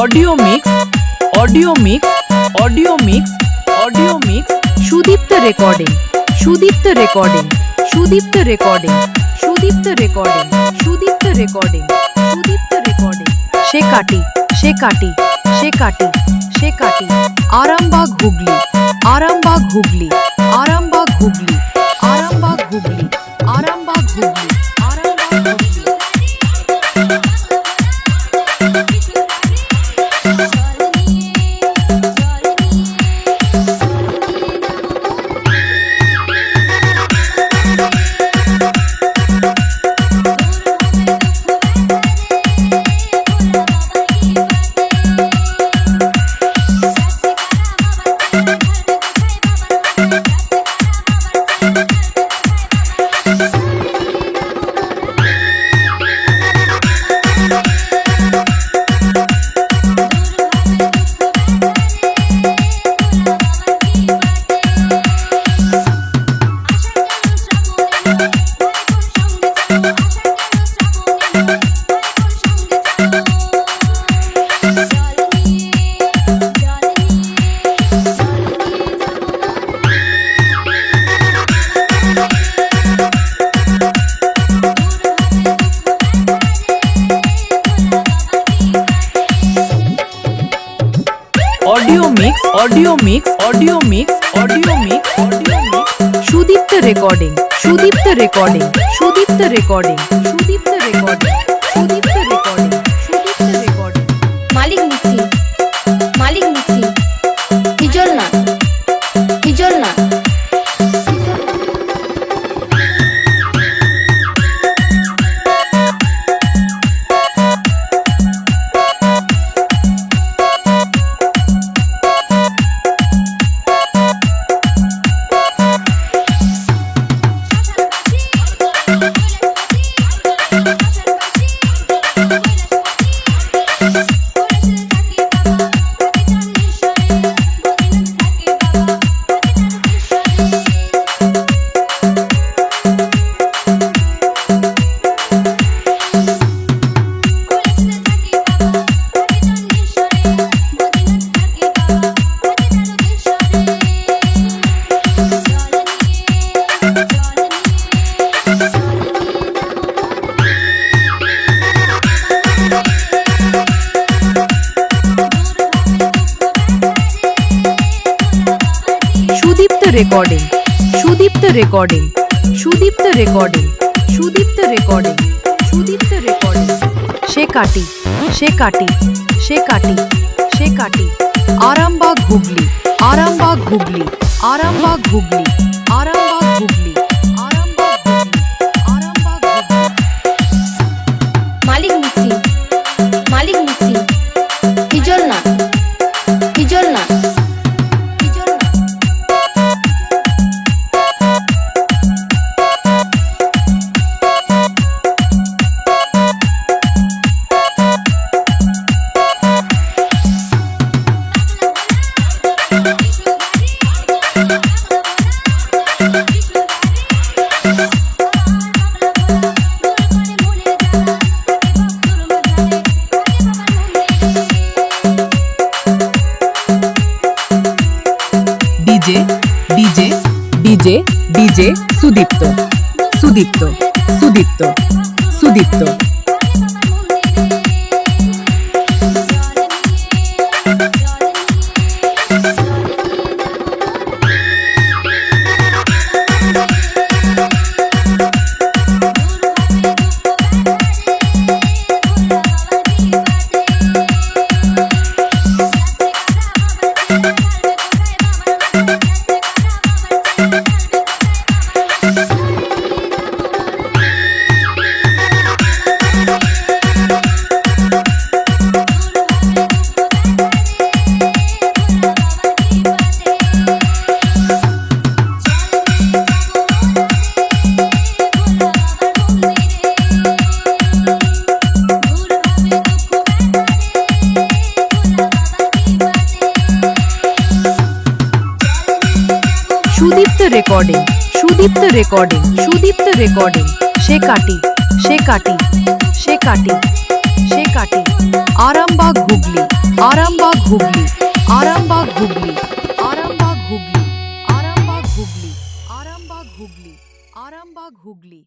audio mix audio mix audio mix audio mix Sudipta recording Sudipta recording Sudipta recording Sudipta recording Sudipta recording Sudipta recording Shekati Shekati Shekati Shekati Arambagh Hooghly Arambagh Hooghly Arambagh Hooghly Arambagh Hooghly Arambagh Hooghly Arambagh Hooghly audio mix audio mix audio mix audio mix audio mix Sudipta recording Sudipta recording Sudipta recording Sudipta recording Sudipta recording Sudipta recording मालिक mixing Hijalna recording Sudipta recording Sudipta recording Sudipta recording Sudipta recording Shekati Shekati Shekati Shekati Arambagh Hooghly Arambagh Hooghly Arambagh Hooghly Arambagh Hooghly Arambagh Hooghly Arambagh Hooghly मालिक mixing Hijalna DJ DJ DJ DJ Sudipta Sudipta Sudipta Sudipta Sudipta recording Shekati Shekati Shekati Shekati Arambagh Hooghly Arambagh Hooghly Arambagh Hooghly Arambagh Hooghly Arambagh Hooghly Arambagh Hooghly Arambagh Hooghly